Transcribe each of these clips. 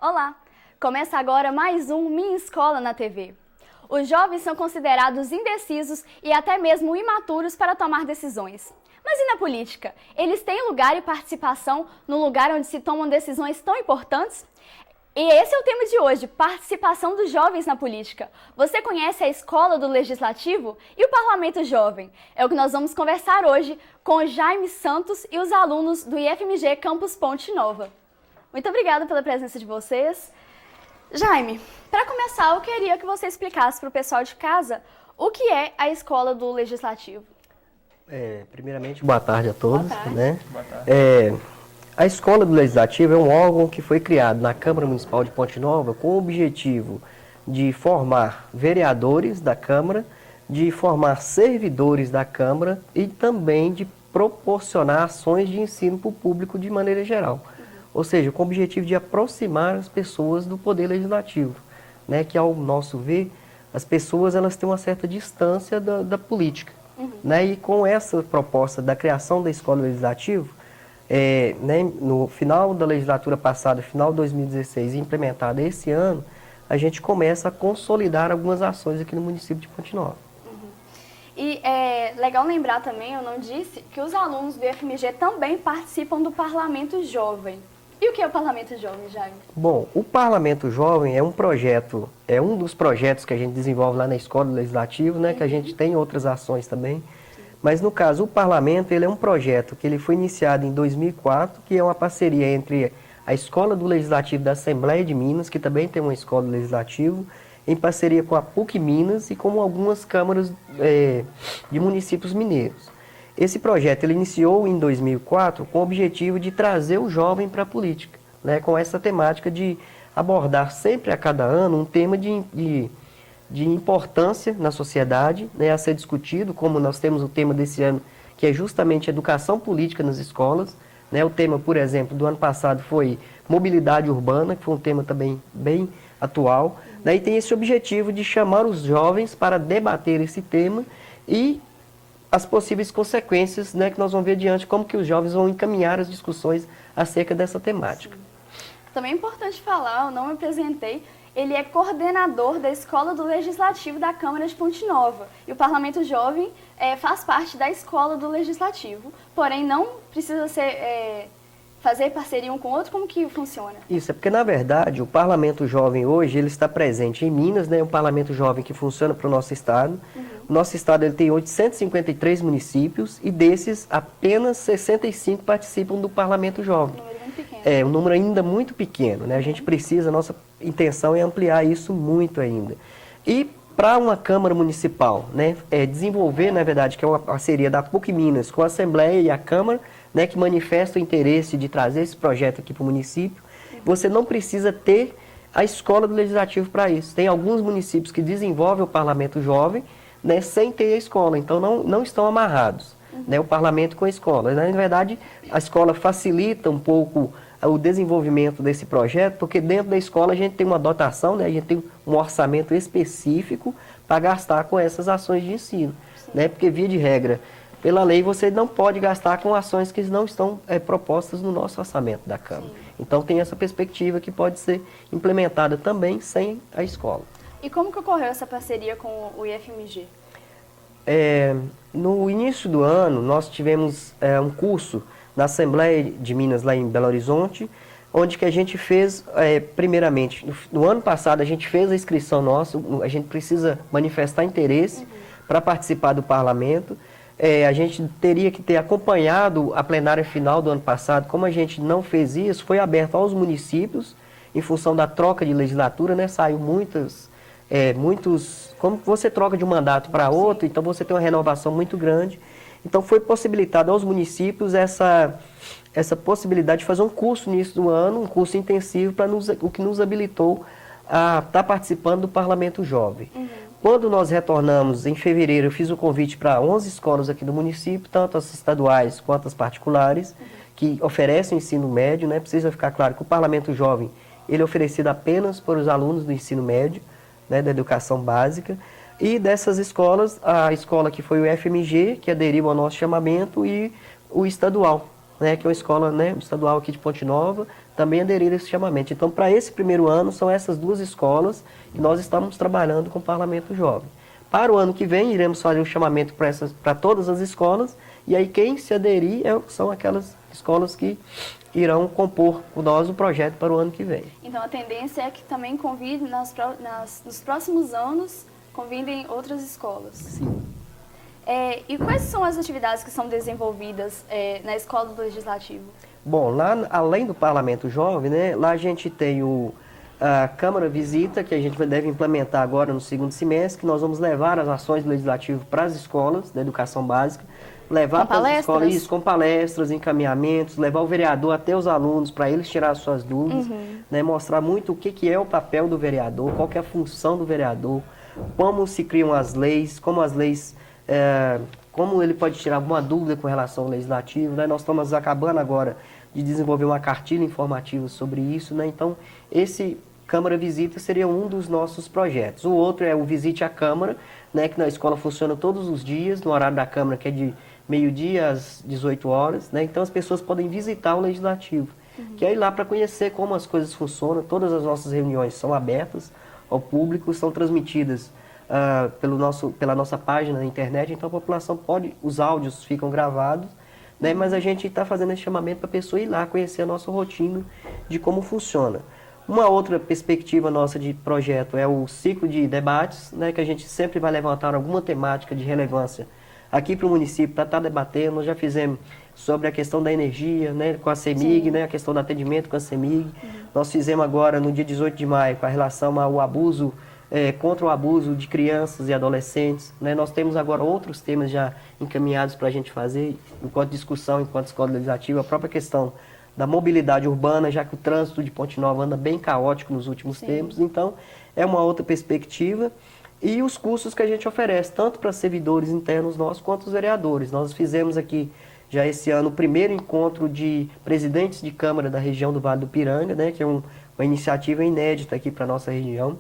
Olá! Começa agora mais um Minha Escola na TV. Os jovens são considerados indecisos e até mesmo imaturos para tomar decisões. Mas e na política? Eles têm lugar e participação no lugar onde se tomam decisões tão importantes? E esse é o tema de hoje, participação dos jovens na política. Você conhece a Escola do Legislativo e o Parlamento Jovem? É o que nós vamos conversar hoje com o Jaime Santos e os alunos do IFMG Campus Ponte Nova. Muito obrigada pela presença de vocês. Jaime, para começar, eu queria que você explicasse para o pessoal de casa o que é a Escola do Legislativo. Primeiramente, boa tarde a todos. Boa tarde. Né? Boa tarde. A Escola do Legislativo é um órgão que foi criado na Câmara Municipal de Ponte Nova com o objetivo de formar vereadores da Câmara, de formar servidores da Câmara e também de proporcionar ações de ensino para o público de maneira geral. Ou seja, com o objetivo de aproximar as pessoas do poder legislativo, né? Que ao nosso ver, as pessoas elas têm uma certa distância da política. Né? E com essa proposta da criação da Escola Legislativa, né, no final da legislatura passada, final de 2016, implementada esse ano, a gente começa a consolidar algumas ações aqui no município de Ponte Nova. E é legal lembrar também, eu não disse, que os alunos do IFMG também participam do Parlamento Jovem. E o que é o Parlamento Jovem, Jaime? Bom, o Parlamento Jovem é um projeto, é um dos projetos que a gente desenvolve lá na Escola Legislativa, né, que a gente tem outras ações também. Mas no caso, o Parlamento, ele é um projeto que ele foi iniciado em 2004, que é uma parceria entre a Escola do Legislativo da Assembleia de Minas, que também tem uma escola legislativa, em parceria com a PUC Minas e com algumas câmaras de municípios mineiros. Esse projeto ele iniciou em 2004 com o objetivo de trazer o jovem para a política, né, com essa temática de abordar sempre a cada ano um tema de importância na sociedade, né, a ser discutido, como nós temos o tema desse ano, que é justamente educação política nas escolas. Né, o tema, por exemplo, do ano passado foi mobilidade urbana, que foi um tema também bem atual. Né, e tem esse objetivo de chamar os jovens para debater esse tema e as possíveis consequências, né, que nós vamos ver adiante, como que os jovens vão encaminhar as discussões acerca dessa temática. Sim. Também é importante falar, eu não me apresentei, ele é coordenador da Escola do Legislativo da Câmara de Ponte Nova. E o Parlamento Jovem faz parte da Escola do Legislativo, porém não precisa fazer parceria um com o outro. Como que funciona? Isso, é porque na verdade o Parlamento Jovem hoje ele está presente em Minas, né, um Parlamento Jovem que funciona para o nosso estado. O nosso estado ele tem 853 municípios e desses apenas 65 participam do Parlamento Jovem. Um número muito pequeno. É, um número ainda muito pequeno, né? A gente precisa, a nossa intenção é ampliar isso muito ainda. E para uma Câmara Municipal, né, desenvolver, na verdade, que é uma parceria da PUC Minas com a Assembleia e a Câmara, né, que manifesta o interesse de trazer esse projeto aqui para o município, você não precisa ter a Escola do Legislativo para isso. Tem alguns municípios que desenvolvem o Parlamento Jovem, né, sem ter a escola, então não estão amarrados, né, o parlamento com a escola. Na verdade, a escola facilita um pouco o desenvolvimento desse projeto, porque dentro da escola a gente tem uma dotação, né, a gente tem um orçamento específico para gastar com essas ações de ensino, né, porque via de regra, pela lei você não pode gastar com ações que não estão propostas no nosso orçamento da Câmara. Então tem essa perspectiva que pode ser implementada também sem a escola. E como que ocorreu essa parceria com o IFMG? No início do ano, nós tivemos um curso na Assembleia de Minas, lá em Belo Horizonte, onde que a gente fez, primeiramente, no ano passado a gente fez a inscrição nossa, a gente precisa manifestar interesse para participar do parlamento. A gente teria que ter acompanhado a plenária final do ano passado. Como a gente não fez isso, foi aberto aos municípios, em função da troca de legislatura, né, saiu muitos, como você troca de um mandato para outro, então você tem uma renovação muito grande. Então foi possibilitado aos municípios essa possibilidade de fazer um curso no início do ano, um curso intensivo, o que nos habilitou a estar participando do Parlamento Jovem. Quando nós retornamos em fevereiro, eu fiz o convite para 11 escolas aqui do município, tanto as estaduais quanto as particulares, que oferecem o ensino médio, né? Precisa ficar claro que o Parlamento Jovem ele é oferecido apenas para os alunos do ensino médio, né, da educação básica. E dessas escolas, a escola que foi o FMG, que aderiu ao nosso chamamento, e o estadual, né, que é uma escola, né, estadual aqui de Ponte Nova, também aderiram a esse chamamento. Então, para esse primeiro ano, são essas duas escolas que nós estamos trabalhando com o Parlamento Jovem. Para o ano que vem, iremos fazer o chamamento para todas as escolas, e aí quem se aderir são aquelas escolas que irão compor com nós o projeto para o ano que vem. Então, a tendência é que também convide, nos próximos anos, convidem outras escolas. Sim. E quais são as atividades que são desenvolvidas na Escola do Legislativo? Bom, lá, além do Parlamento Jovem, né, lá a gente tem a Câmara Visita, que a gente deve implementar agora no segundo semestre, que nós vamos levar as ações do Legislativo para as escolas da educação básica, levar para as escolas isso, com palestras, encaminhamentos, levar o vereador até os alunos para eles tirar as suas dúvidas, né, mostrar muito o que é o papel do vereador, qual que é a função do vereador, como se criam as leis, como as leis... como ele pode tirar alguma dúvida com relação ao legislativo, né? Nós estamos acabando agora de desenvolver uma cartilha informativa sobre isso, né? Então, esse Câmara Visita seria um dos nossos projetos. O outro é o Visite a Câmara, né? Que na escola funciona todos os dias, no horário da Câmara, que é de meio-dia às 18 horas, né? Então, as pessoas podem visitar o Legislativo, que é ir lá para conhecer como as coisas funcionam. Todas as nossas reuniões são abertas ao público, são transmitidas pela nossa página na internet, então a população os áudios ficam gravados, né, mas a gente está fazendo esse chamamento para a pessoa ir lá conhecer a nossa rotina de como funciona. Uma outra perspectiva nossa de projeto é o ciclo de debates, né, que a gente sempre vai levantar alguma temática de relevância aqui para o município para estar debatendo. Nós já fizemos sobre a questão da energia, né, com a CEMIG, né, a questão do atendimento com a CEMIG. Nós fizemos agora, no dia 18 de maio, com a relação ao abuso, contra o abuso de crianças e adolescentes, né? Nós temos agora outros temas já encaminhados para a gente fazer, enquanto discussão, enquanto escola legislativa, a própria questão da mobilidade urbana, já que o trânsito de Ponte Nova anda bem caótico nos últimos tempos, então é uma outra perspectiva. E os cursos que a gente oferece, tanto para servidores internos nossos quanto os vereadores. Nós fizemos aqui já esse ano o primeiro encontro de presidentes de Câmara da região do Vale do Piranga, né, que é uma iniciativa inédita aqui para a nossa região,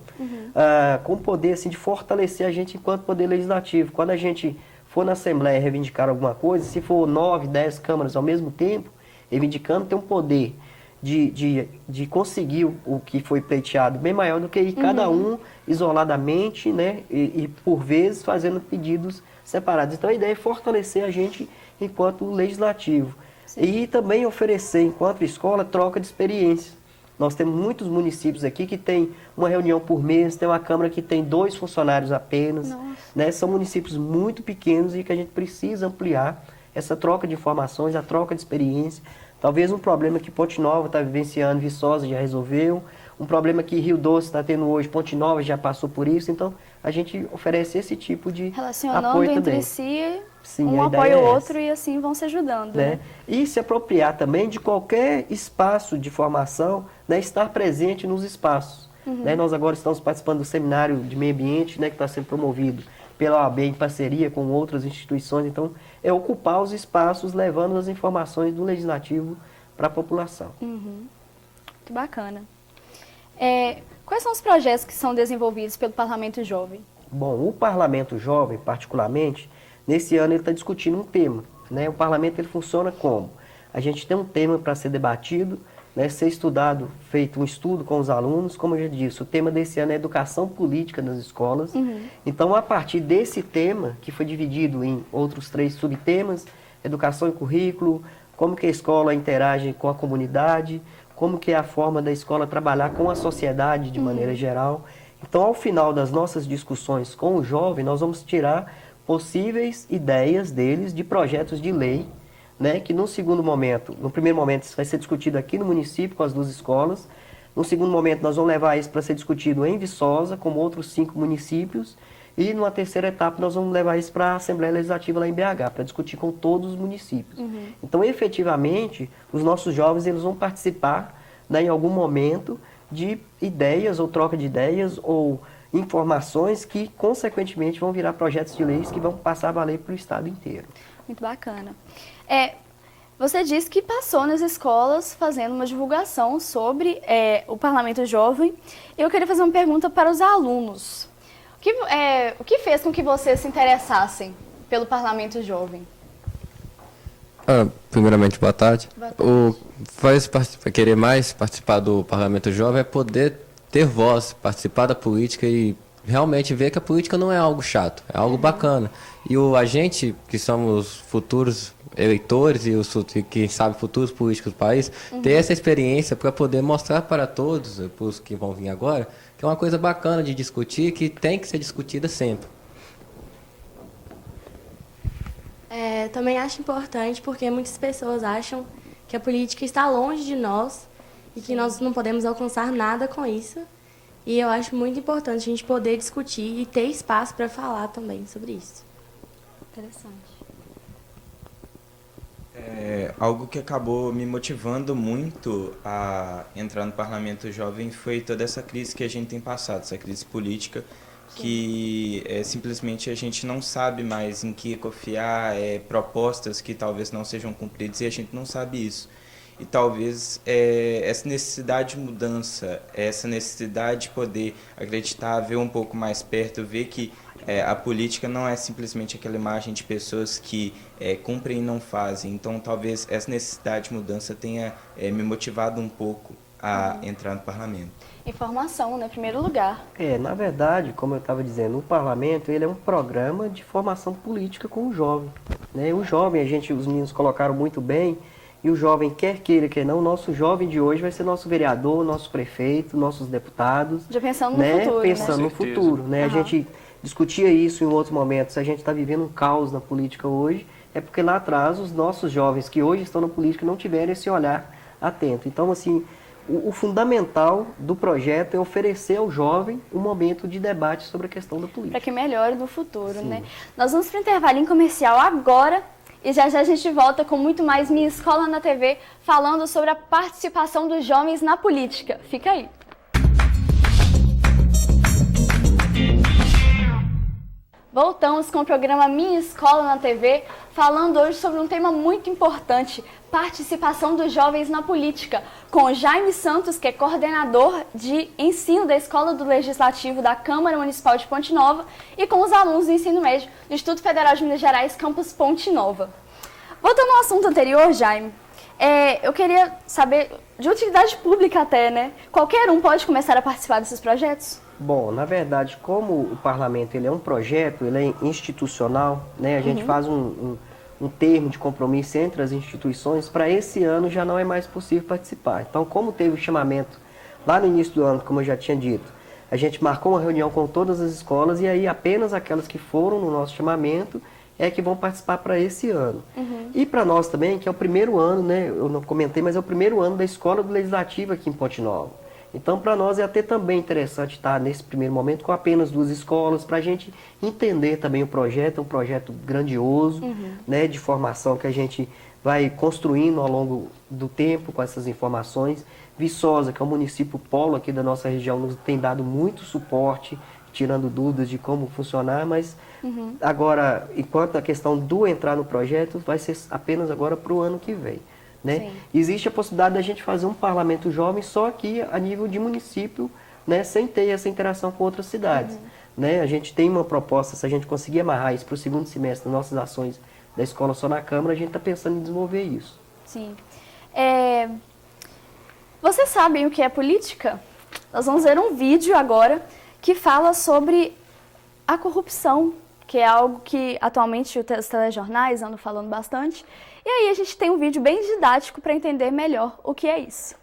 com o poder assim, de fortalecer a gente enquanto poder legislativo. Quando a gente for na Assembleia reivindicar alguma coisa, se for 9, 10 câmaras ao mesmo tempo, reivindicando, tem um poder de conseguir o que foi pleiteado bem maior do que ir cada um isoladamente, né, e por vezes fazendo pedidos separados. Então a ideia é fortalecer a gente enquanto legislativo. Sim. E também oferecer, enquanto escola, troca de experiências. Nós temos muitos municípios aqui que tem uma reunião por mês, tem uma Câmara que tem 2 funcionários apenas, né? São municípios muito pequenos e que a gente precisa ampliar essa troca de informações, a troca de experiência. Talvez um problema que Ponte Nova está vivenciando, Viçosa já resolveu, um problema que Rio Doce está tendo hoje, Ponte Nova já passou por isso, então a gente oferece esse tipo de apoio entre também. Si, Sim, um apoia o outro e assim vão se ajudando. Né? E se apropriar também de qualquer espaço de formação, né, estar presente nos espaços. Né? Nós agora estamos participando do seminário de meio ambiente, né, que está sendo promovido pela OAB em parceria com outras instituições, então é ocupar os espaços levando as informações do Legislativo para a população. Muito bacana. Quais são os projetos que são desenvolvidos pelo Parlamento Jovem? Bom, o Parlamento Jovem, particularmente, nesse ano ele está discutindo um tema. Né? O Parlamento ele funciona como? A gente tem um tema para ser debatido, né, ser estudado, feito um estudo com os alunos, como eu já disse, o tema desse ano é educação política nas escolas. Então, a partir desse tema, que foi dividido em outros 3 subtemas, educação e currículo, como que a escola interage com a comunidade, como que é a forma da escola trabalhar com a sociedade de maneira geral. Então, ao final das nossas discussões com o jovem, nós vamos tirar possíveis ideias deles de projetos de lei, né, que no primeiro momento isso vai ser discutido aqui no município com as 2 escolas, no segundo momento nós vamos levar isso para ser discutido em Viçosa, com outros 5 municípios, e numa terceira etapa nós vamos levar isso para a Assembleia Legislativa lá em BH, para discutir com todos os municípios. Então, efetivamente, os nossos jovens eles vão participar, né, em algum momento de ideias ou troca de ideias ou informações que, consequentemente, vão virar projetos de leis que vão passar a valer para o Estado inteiro. Muito bacana. Você disse que passou nas escolas fazendo uma divulgação sobre o Parlamento Jovem. Eu queria fazer uma pergunta para os alunos. O O que fez com que vocês se interessassem pelo Parlamento Jovem? Primeiramente, boa tarde. Boa tarde. Querer mais participar do Parlamento Jovem é poder ter voz, participar da política e realmente ver que a política não é algo chato, é algo bacana. E a gente, que somos futuros eleitores e quem sabe futuros políticos do país, ter essa experiência para poder mostrar para todos, para os que vão vir agora, que é uma coisa bacana de discutir, que tem que ser discutida sempre. Também acho importante porque muitas pessoas acham que a política está longe de nós e que nós não podemos alcançar nada com isso. E eu acho muito importante a gente poder discutir e ter espaço para falar também sobre isso. Interessante. Algo que acabou me motivando muito a entrar no Parlamento Jovem foi toda essa crise que a gente tem passado, essa crise política, que simplesmente a gente não sabe mais em que confiar, propostas que talvez não sejam cumpridas e a gente não sabe isso. E talvez essa necessidade de mudança, essa necessidade de poder acreditar, ver um pouco mais perto, ver que a política não é simplesmente aquela imagem de pessoas que cumprem e não fazem. Então talvez essa necessidade de mudança tenha me motivado um pouco a entrar no parlamento. Informação, né? Em primeiro lugar. Na verdade, como eu estava dizendo, o parlamento ele é um programa de formação política com o jovem. Né? O jovem, os meninos colocaram muito bem, e o jovem, quer queira, quer não, o nosso jovem de hoje vai ser nosso vereador, nosso prefeito, nossos deputados. Já pensando né? no futuro, Pensando né? no futuro, né? A gente discutia isso em outros momentos. Se a gente está vivendo um caos na política hoje, é porque lá atrás os nossos jovens que hoje estão na política não tiveram esse olhar atento. Então, assim, o fundamental do projeto é oferecer ao jovem um momento de debate sobre a questão da política. Para que melhore no futuro, né? Nós vamos para o intervalinho comercial agora e já já a gente volta com muito mais Minha Escola na TV, falando sobre a participação dos jovens na política. Fica aí. Voltamos com o programa Minha Escola na TV, falando hoje sobre um tema muito importante, participação dos jovens na política, com o Jaime Santos, que é coordenador de ensino da Escola do Legislativo da Câmara Municipal de Ponte Nova, e com os alunos do ensino médio do Instituto Federal de Minas Gerais, campus Ponte Nova. Voltando ao assunto anterior, Jaime, eu queria saber, de utilidade pública até, né? Qualquer um pode começar a participar desses projetos? Bom, na verdade, como o parlamento ele é um projeto, ele é institucional, né? A gente faz um termo de compromisso entre as instituições, para esse ano já não é mais possível participar. Então, como teve o chamamento lá no início do ano, como eu já tinha dito, a gente marcou uma reunião com todas as escolas e aí apenas aquelas que foram no nosso chamamento é que vão participar para esse ano. E para nós também, que é o primeiro ano, né? Eu não comentei, mas é o primeiro ano da Escola do Legislativo aqui em Ponte Nova. Então, para nós é até também interessante estar nesse primeiro momento com apenas 2 escolas, para a gente entender também o projeto. É um projeto grandioso, né, de formação que a gente vai construindo ao longo do tempo com essas informações. Viçosa, que é o município polo aqui da nossa região, nos tem dado muito suporte, tirando dúvidas de como funcionar, mas agora, enquanto a questão do entrar no projeto, vai ser apenas agora para o ano que vem. Né? Existe a possibilidade da gente fazer um parlamento jovem só aqui a nível de município, né? Sem ter essa interação com outras cidades. Né? A gente tem uma proposta, se a gente conseguir amarrar isso para o segundo semestre das nossas ações da Escola Só na Câmara, a gente está pensando em desenvolver isso. Sim. Vocês sabem o que é política? Nós vamos ver um vídeo agora que fala sobre a corrupção, que é algo que atualmente os telejornais andam falando bastante. E aí a gente tem um vídeo bem didático para entender melhor o que é isso.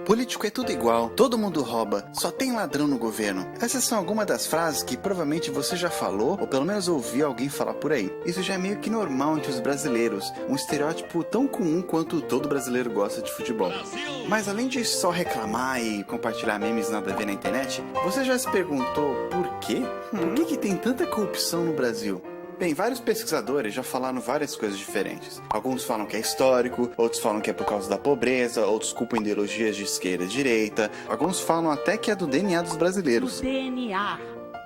Político é tudo igual, todo mundo rouba, só tem ladrão no governo. Essas são algumas das frases que provavelmente você já falou, ou pelo menos ouviu alguém falar por aí. Isso já é meio que normal entre os brasileiros, um estereótipo tão comum quanto todo brasileiro gosta de futebol. Mas além de só reclamar e compartilhar memes nada a ver na internet, você já se perguntou por quê? Por que tem tanta corrupção no Brasil? Bem, vários pesquisadores já falaram várias coisas diferentes. Alguns falam que é histórico, outros falam que é por causa da pobreza, outros culpam ideologias de esquerda e direita, alguns falam até que é do DNA dos brasileiros. Do DNA.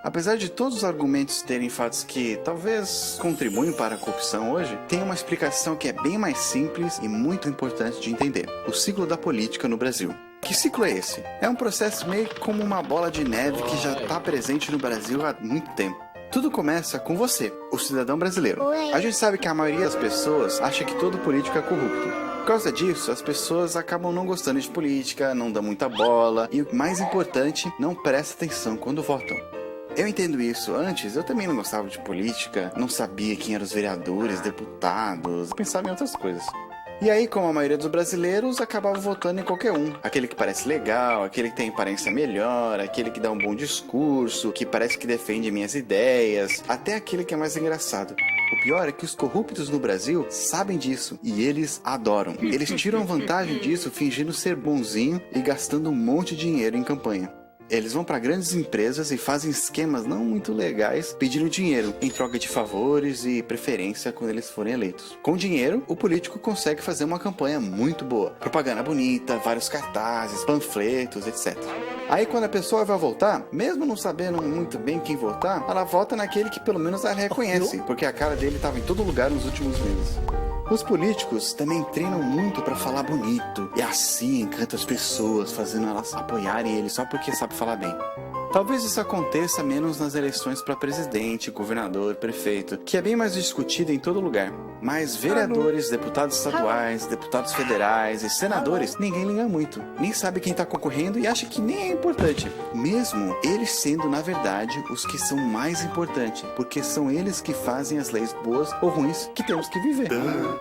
Apesar de todos os argumentos terem fatos que talvez contribuem para a corrupção hoje, tem uma explicação que é bem mais simples e muito importante de entender: o ciclo da política no Brasil. Que ciclo é esse? É um processo meio como uma bola de neve que já está presente no Brasil há muito tempo. Tudo começa com você, o cidadão brasileiro. A gente sabe que a maioria das pessoas acha que todo político é corrupto. Por causa disso, as pessoas acabam não gostando de política, não dão muita bola e, o mais importante, não prestam atenção quando votam. Eu entendo isso. Antes, eu também não gostava de política, não sabia quem eram os vereadores, deputados, pensava em outras coisas. E aí, como a maioria dos brasileiros, acabava votando em qualquer um. Aquele que parece legal, aquele que tem aparência melhor, aquele que dá um bom discurso, que parece que defende minhas ideias, até aquele que é mais engraçado. O pior é que os corruptos no Brasil sabem disso e eles adoram. Eles tiram vantagem disso fingindo ser bonzinho e gastando um monte de dinheiro em campanha. Eles vão para grandes empresas e fazem esquemas não muito legais pedindo dinheiro em troca de favores e preferência quando eles forem eleitos. Com dinheiro, o político consegue fazer uma campanha muito boa. Propaganda bonita, vários cartazes, panfletos, etc. Aí quando a pessoa vai votar, mesmo não sabendo muito bem quem votar, ela vota naquele que pelo menos ela reconhece, porque a cara dele estava em todo lugar nos últimos meses. Os políticos também treinam muito pra falar bonito e assim encanta as pessoas, fazendo elas apoiarem ele só porque sabe falar bem. Talvez isso aconteça menos nas eleições para presidente, governador, prefeito, que é bem mais discutido em todo lugar. Mas vereadores, deputados estaduais, deputados federais e senadores, ninguém liga muito. Nem sabe quem está concorrendo e acha que nem é importante. Mesmo eles sendo, na verdade, os que são mais importantes, porque são eles que fazem as leis boas ou ruins que temos que viver.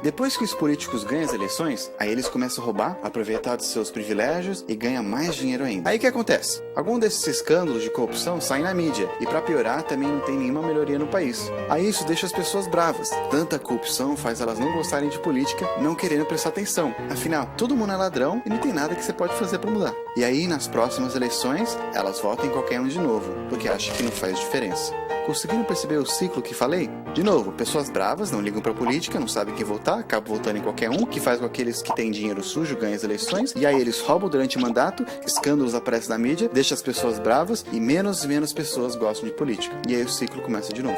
Depois que os políticos ganham as eleições, aí eles começam a roubar, aproveitar dos seus privilégios e ganham mais dinheiro ainda. Aí o que acontece? Algum desses escândalos de corrupção saem na mídia e pra piorar também não tem nenhuma melhoria no país. Aí isso deixa as pessoas bravas. Tanta corrupção faz elas não gostarem de política, não querendo prestar atenção. Afinal, todo mundo é ladrão e não tem nada que você pode fazer pra mudar. E aí nas próximas eleições, elas votam em qualquer um de novo, porque acham que não faz diferença. Conseguiram perceber o ciclo que falei? De novo, pessoas bravas, não ligam pra política, não sabem quem votar, acabam votando em qualquer um, que faz com aqueles que têm dinheiro sujo ganhem as eleições, e aí eles roubam durante o mandato, escândalos aparecem na mídia, deixa as pessoas bravas e menos pessoas gostam de política. E aí o ciclo começa de novo.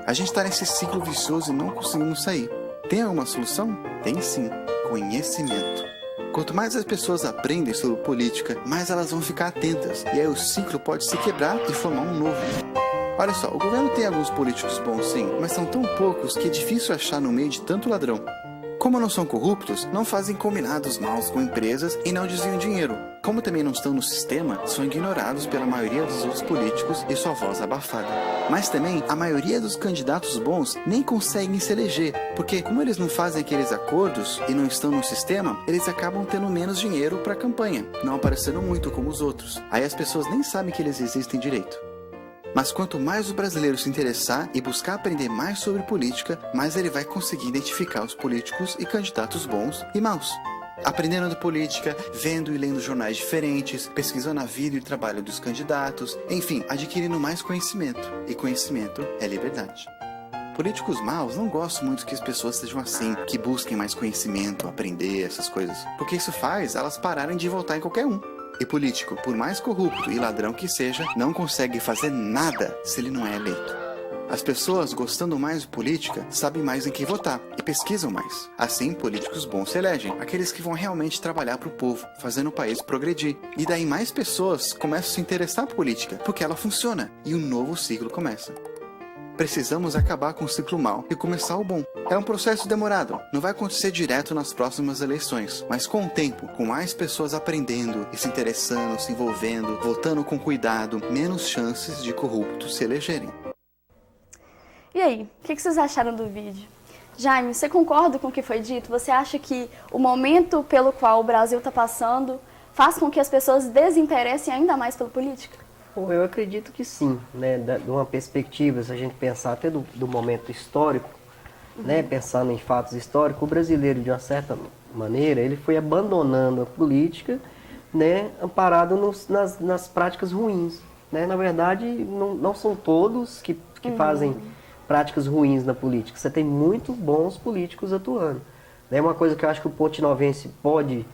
A gente tá nesse ciclo vicioso e não conseguimos sair. Tem alguma solução? Tem sim. Conhecimento. Quanto mais as pessoas aprendem sobre política, mais elas vão ficar atentas, e aí o ciclo pode se quebrar e formar um novo. Olha só, o governo tem alguns políticos bons sim, mas são tão poucos que é difícil achar no meio de tanto ladrão. Como não são corruptos, não fazem combinados maus com empresas e não desviam dinheiro. Como também não estão no sistema, são ignorados pela maioria dos outros políticos e sua voz abafada. Mas também, a maioria dos candidatos bons nem conseguem se eleger, porque como eles não fazem aqueles acordos e não estão no sistema, eles acabam tendo menos dinheiro para a campanha, não aparecendo muito como os outros. Aí as pessoas nem sabem que eles existem direito. Mas quanto mais o brasileiro se interessar e buscar aprender mais sobre política, mais ele vai conseguir identificar os políticos e candidatos bons e maus. Aprendendo de política, vendo e lendo jornais diferentes, pesquisando a vida e o trabalho dos candidatos, enfim, adquirindo mais conhecimento. E conhecimento é liberdade. Políticos maus não gostam muito que as pessoas sejam assim, que busquem mais conhecimento, aprender essas coisas, porque isso faz elas pararem de votar em qualquer um. E político, por mais corrupto e ladrão que seja, não consegue fazer nada se ele não é eleito. As pessoas, gostando mais de política, sabem mais em quem votar e pesquisam mais. Assim, políticos bons se elegem, aqueles que vão realmente trabalhar para o povo, fazendo o país progredir. E daí mais pessoas começam a se interessar por política, porque ela funciona, e um novo ciclo começa. Precisamos acabar com o ciclo mau e começar o bom. É um processo demorado, não vai acontecer direto nas próximas eleições, mas com o tempo, com mais pessoas aprendendo e se interessando, se envolvendo, votando com cuidado, menos chances de corruptos se elegerem. E aí, o que vocês acharam do vídeo? Jaime, você concorda com o que foi dito? Você acha que o momento pelo qual o Brasil está passando faz com que as pessoas desinteressem ainda mais pela política? Eu acredito que sim, né? De uma perspectiva, se a gente pensar até do momento histórico, né? Pensando em fatos históricos, o brasileiro, de uma certa maneira, ele foi abandonando a política, né? Amparado nas práticas ruins, né? Na verdade, não são todos que fazem práticas ruins na política. Você tem muito bons políticos atuando. Né? Uma coisa que eu acho que o potinovense pode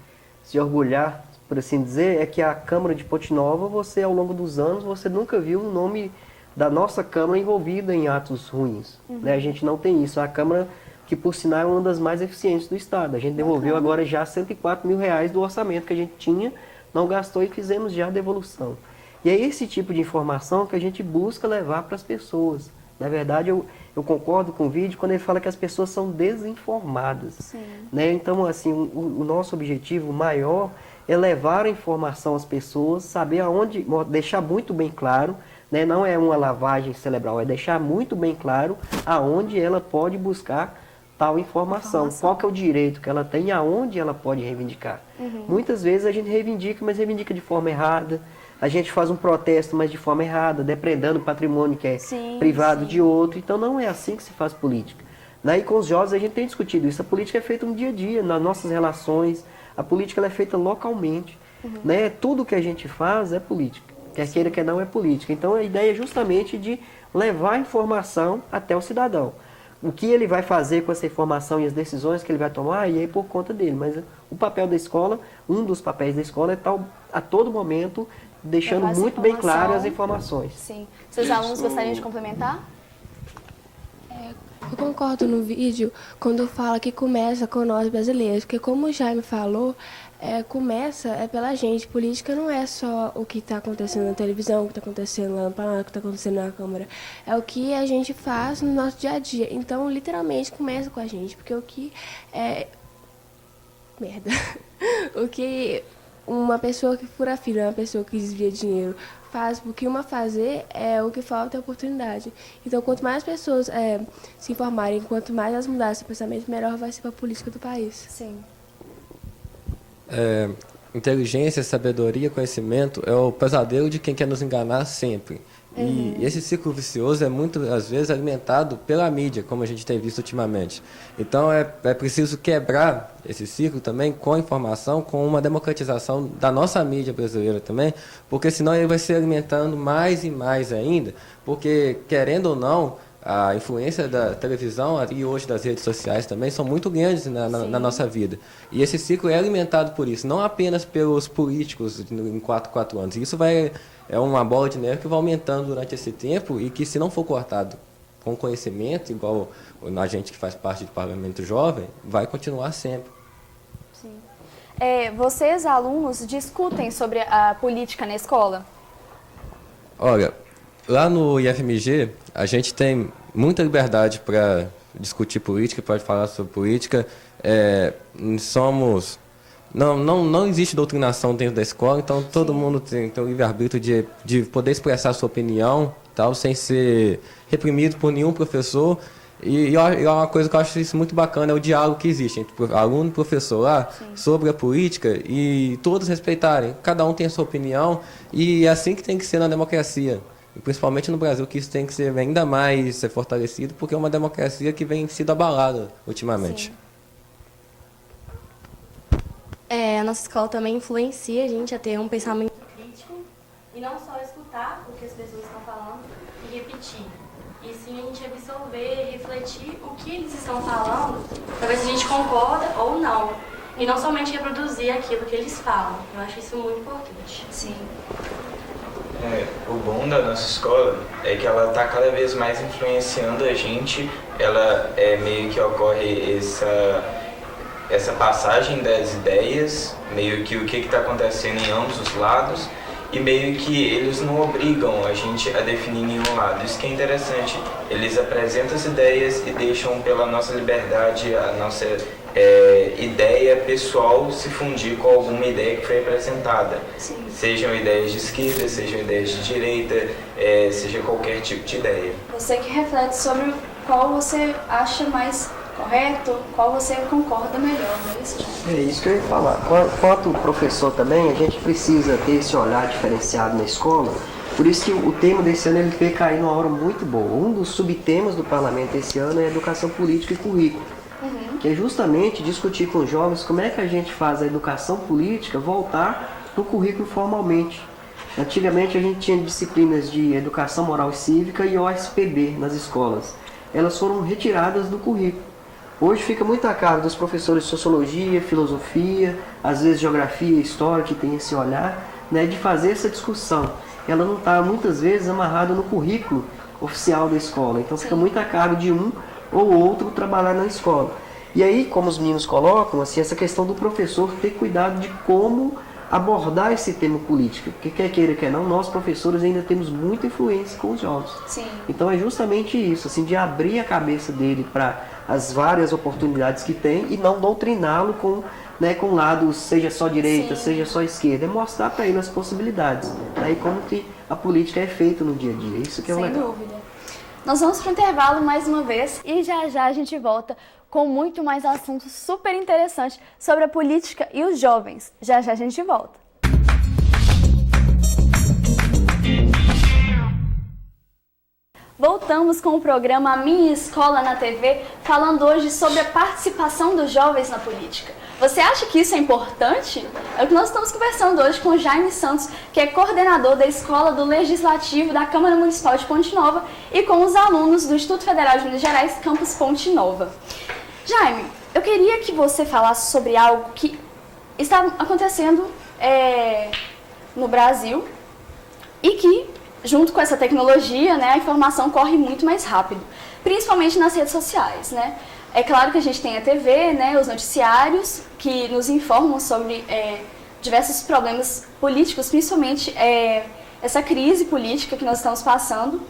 se orgulhar, por assim dizer, é que a Câmara de Ponte Nova, você ao longo dos anos, você nunca viu o nome da nossa Câmara envolvida em atos ruins. Né? A gente não tem isso. A Câmara, que por sinal é uma das mais eficientes do Estado. A gente devolveu agora já R$104 mil do orçamento que a gente tinha não gastou e fizemos já a devolução. E é esse tipo de informação que a gente busca levar para as pessoas. Na verdade, eu concordo com o vídeo quando ele fala que as pessoas são desinformadas. Sim. Né? Então, assim, o nosso objetivo maior é levar a informação às pessoas, saber aonde, deixar muito bem claro, né? Não é uma lavagem cerebral, é deixar muito bem claro aonde ela pode buscar tal informação. Qual que é o direito que ela tem e aonde ela pode reivindicar. Muitas vezes a gente reivindica, mas reivindica de forma errada. A gente faz um protesto, mas de forma errada, depredando o patrimônio que é privado de outro. Então não é assim que se faz política. E com os jovens a gente tem discutido isso. A política é feita no dia a dia, nas nossas relações. A política ela é feita localmente. Né? Tudo que a gente faz é política. Quer queira, quer não, é política. Então a ideia é justamente de levar a informação até o cidadão. O que ele vai fazer com essa informação e as decisões que ele vai tomar, e aí por conta dele. Mas o papel da escola, um dos papéis da escola é estar a todo momento deixando muito bem claro as informações. Sim. Seus alunos gostariam de complementar? Eu concordo no vídeo quando fala que começa com nós brasileiros, porque como o Jaime falou, começa pela gente. Política não é só o que está acontecendo na televisão, o que está acontecendo lá no Parlamento, o que está acontecendo na Câmara. É o que a gente faz no nosso dia a dia. Então, literalmente, começa com a gente, porque o que o que uma pessoa que fura fila, uma pessoa que desvia dinheiro, faz o que uma fazer, o que falta é oportunidade. Então, quanto mais pessoas se informarem, quanto mais elas mudarem esse pensamento, melhor vai ser para a política do país. Sim. Inteligência, sabedoria, conhecimento é o pesadelo de quem quer nos enganar sempre. E esse ciclo vicioso é muitas vezes alimentado pela mídia, como a gente tem visto ultimamente. Então é preciso quebrar esse ciclo também com a informação, com uma democratização da nossa mídia brasileira também, porque senão ele vai se alimentando mais e mais ainda, porque querendo ou não, a influência da televisão e hoje das redes sociais também são muito grandes na nossa vida. E esse ciclo é alimentado por isso, não apenas pelos políticos em 4 anos. Isso é uma bola de neve que vai aumentando durante esse tempo e que, se não for cortado com conhecimento, igual a gente que faz parte do Parlamento Jovem, vai continuar sempre. Sim. Vocês, alunos, discutem sobre a política na escola? Olha, lá no IFMG, a gente tem muita liberdade para discutir política, pode falar sobre política. Não existe doutrinação dentro da escola, então todo mundo tem o livre-arbítrio de poder expressar a sua opinião, tal, sem ser reprimido por nenhum professor. E uma coisa que eu acho isso muito bacana é o diálogo que existe entre aluno e professor lá sobre a política e todos respeitarem. Cada um tem a sua opinião e é assim que tem que ser na democracia. E principalmente no Brasil, que isso tem que ser ainda mais fortalecido, porque é uma democracia que vem sido abalada ultimamente. A nossa escola também influencia a gente a ter um pensamento crítico e não só escutar o que as pessoas estão falando e repetir. E sim a gente absorver, refletir o que eles estão falando, para ver se a gente concorda ou não. E não somente reproduzir aquilo que eles falam. Eu acho isso muito importante. Sim. O bom da nossa escola é que ela está cada vez mais influenciando a gente. Ela meio que ocorre essa passagem das ideias, meio que o que está acontecendo em ambos os lados, e meio que eles não obrigam a gente a definir nenhum lado. Isso que é interessante, eles apresentam as ideias e deixam pela nossa liberdade, a nossa ideia pessoal se fundir com alguma ideia que foi apresentada. Sim. Sejam ideias de esquerda, sejam ideias de direita, seja qualquer tipo de ideia. Você que reflete sobre qual você acha mais correto, qual você concorda melhor, não é isso? É isso que eu ia falar. Quanto professor também, a gente precisa ter esse olhar diferenciado na escola. Por isso que o tema desse ano ele veio cair numa hora muito boa. Um dos subtemas do parlamento esse ano é educação política e currículo. Que é justamente discutir com os jovens como é que a gente faz a educação política voltar no currículo formalmente. Antigamente a gente tinha disciplinas de educação moral e cívica e OSPB nas escolas. Elas foram retiradas do currículo. Hoje fica muito a cargo dos professores de sociologia, filosofia, às vezes geografia e história, que tem esse olhar, né, de fazer essa discussão. Ela não está, muitas vezes, amarrada no currículo oficial da escola. Então fica muito a cargo de um ou outro trabalhar na escola. E aí, como os meninos colocam, assim, essa questão do professor ter cuidado de como abordar esse tema político, porque quer queira, quer não, nós professores ainda temos muita influência com os jovens. Sim. Então é justamente isso, assim, de abrir a cabeça dele para as várias oportunidades que tem e não doutriná-lo com, né, com lados, seja só direita, Sim. seja só esquerda, é mostrar para ele as possibilidades, né, e como que a política é feita no dia a dia, isso que é o Sem legal. dúvida. Nós vamos para o intervalo mais uma vez e já já a gente volta com muito mais assuntos super interessantes sobre a política e os jovens. Já já a gente volta. Voltamos com o programa Minha Escola na TV, falando hoje sobre a participação dos jovens na política. Você acha que isso é importante? É o que nós estamos conversando hoje com o Jaime Santos, que é coordenador da Escola do Legislativo da Câmara Municipal de Ponte Nova, e com os alunos do Instituto Federal de Minas Gerais, Campus Ponte Nova. Jaime, eu queria que você falasse sobre algo que está acontecendo no Brasil e que, junto com essa tecnologia, né, a informação corre muito mais rápido, principalmente nas redes sociais, né? É claro que a gente tem a TV, né, os noticiários que nos informam sobre diversos problemas políticos, principalmente essa crise política que nós estamos passando.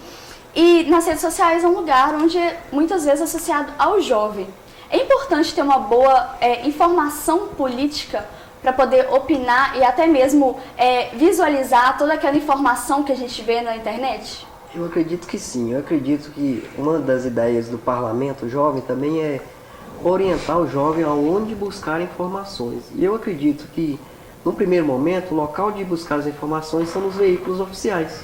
E nas redes sociais é um lugar onde é muitas vezes associado ao jovem. É importante ter uma boa informação política para poder opinar e até mesmo visualizar toda aquela informação que a gente vê na internet? Eu acredito que sim, eu acredito que uma das ideias do parlamento jovem também é orientar o jovem aonde buscar informações. E eu acredito que, no primeiro momento, o local de buscar as informações são nos veículos oficiais,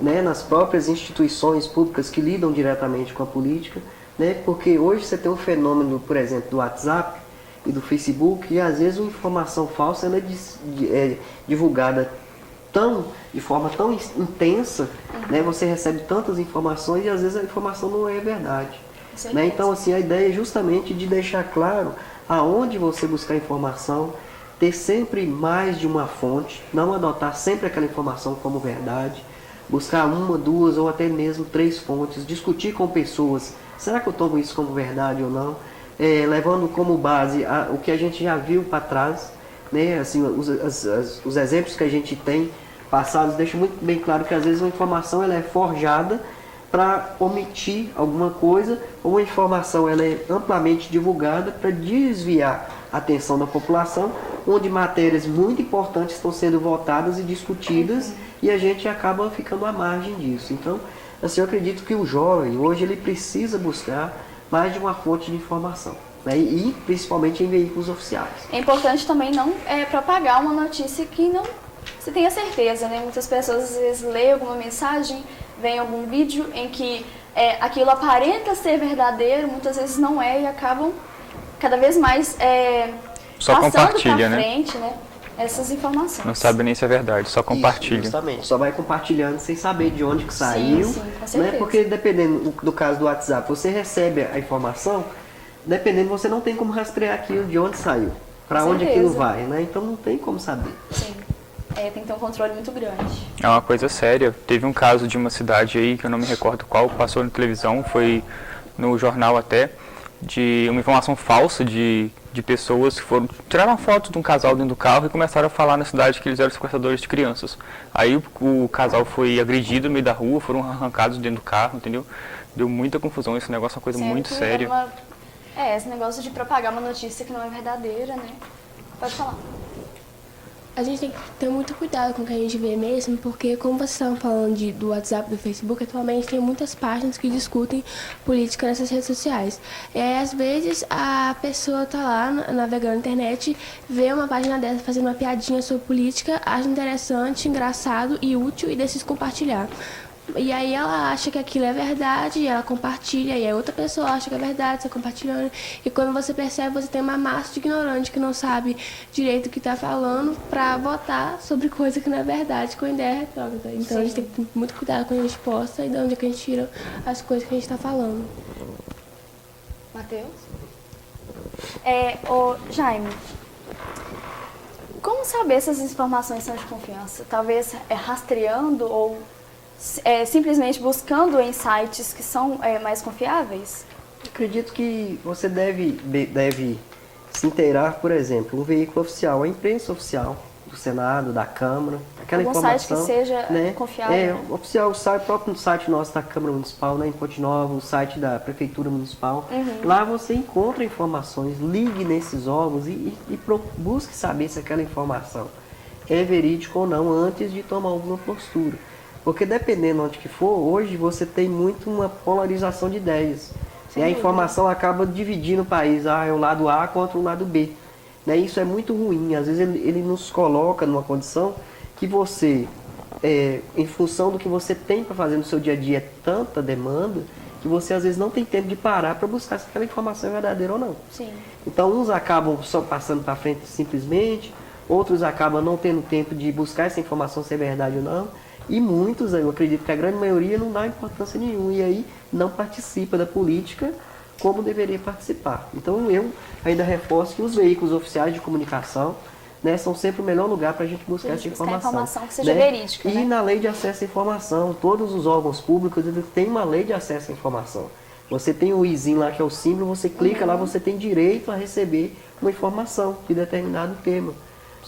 né, nas próprias instituições públicas que lidam diretamente com a política, né, porque hoje você tem um fenômeno, por exemplo, do WhatsApp e do Facebook, e às vezes uma informação falsa ela é divulgada de forma tão intensa, né, você recebe tantas informações e às vezes a informação não é verdade. Né? Então, assim, a ideia é justamente de deixar claro aonde você buscar informação, ter sempre mais de uma fonte, não adotar sempre aquela informação como verdade, buscar uma, duas ou até mesmo 3 fontes, discutir com pessoas, será que eu tomo isso como verdade ou não? Levando como base o que a gente já viu para trás, né? Assim, os exemplos que a gente tem passados deixam muito bem claro que às vezes uma informação ela é forjada para omitir alguma coisa, ou uma informação ela é amplamente divulgada para desviar a atenção da população, onde matérias muito importantes estão sendo votadas e discutidas e a gente acaba ficando à margem disso. Então, assim, eu acredito que o jovem hoje ele precisa buscar mais de uma fonte de informação, né? E principalmente em veículos oficiais. É importante também não propagar uma notícia que não se tenha certeza, né? Muitas pessoas às vezes leem alguma mensagem, veem algum vídeo em que aquilo aparenta ser verdadeiro, muitas vezes não é e acabam cada vez mais só passando compartilha, para frente, né? Essas informações. Não sabe nem se é verdade, só compartilha. Isso, justamente, só vai compartilhando sem saber de onde que saiu, sim, com certeza. né? Porque dependendo do caso do WhatsApp, você recebe a informação, dependendo você não tem como rastrear aquilo de onde saiu, para onde aquilo vai, né? Então não tem como saber. Sim. Tem que ter um controle muito grande. É uma coisa séria. Teve um caso de uma cidade aí, que eu não me recordo qual, passou na televisão, foi no jornal até, de uma informação falsa de pessoas que tiraram fotos de um casal dentro do carro e começaram a falar na cidade que eles eram sequestradores de crianças. Aí o casal foi agredido no meio da rua, foram arrancados dentro do carro, entendeu? Deu muita confusão, esse negócio é uma coisa muito séria. Esse negócio de propagar uma notícia que não é verdadeira, né? Pode falar. A gente tem que ter muito cuidado com o que a gente vê mesmo, porque como vocês estavam falando do WhatsApp, do Facebook, atualmente tem muitas páginas que discutem política nessas redes sociais. E aí, às vezes, a pessoa tá lá navegando na internet, vê uma página dessa fazendo uma piadinha sobre política, acha interessante, engraçado e útil e decide compartilhar. E aí ela acha que aquilo é verdade e ela compartilha, e aí outra pessoa acha que é verdade, você compartilhando. E quando você percebe, você tem uma massa de ignorante que não sabe direito o que está falando para votar sobre coisa que não é verdade, com ideia retrógrada. Então a gente tem que ter muito cuidado quando a gente posta e de onde é que a gente tira as coisas que a gente está falando. Matheus? Jaime, como saber se as informações são de confiança? Talvez rastreando ou simplesmente buscando em sites que são mais confiáveis? Acredito que você deve se inteirar, por exemplo, um veículo oficial, a imprensa oficial, do Senado, da Câmara, aquela Algum informação, site que seja né, confiável. oficial, o próprio site nosso da Câmara Municipal, né, em Ponte Nova, o site da Prefeitura Municipal. Lá você encontra informações, ligue nesses órgãos busque saber se aquela informação é verídica ou não antes de tomar alguma postura. Porque dependendo onde que for, hoje você tem muito uma polarização de ideias. E a informação acaba dividindo o país, é o lado A contra o lado B. Né? Isso é muito ruim, às vezes ele nos coloca numa condição que você, em função do que você tem para fazer no seu dia a dia, é tanta demanda, que você às vezes não tem tempo de parar para buscar se aquela informação é verdadeira ou não. Sim. Então uns acabam só passando para frente simplesmente, outros acabam não tendo tempo de buscar essa informação se é verdade ou não, e muitos, eu acredito que a grande maioria não dá importância nenhuma, e aí não participa da política como deveria participar. Então eu ainda reforço que os veículos oficiais de comunicação, né, são sempre o melhor lugar para a gente buscar essa informação. Que seja né? verídica. E né? na lei de acesso à informação, todos os órgãos públicos eles têm uma lei de acesso à informação. Você tem o izinho lá que é o símbolo, você clica lá, você tem direito a receber uma informação de determinado tema.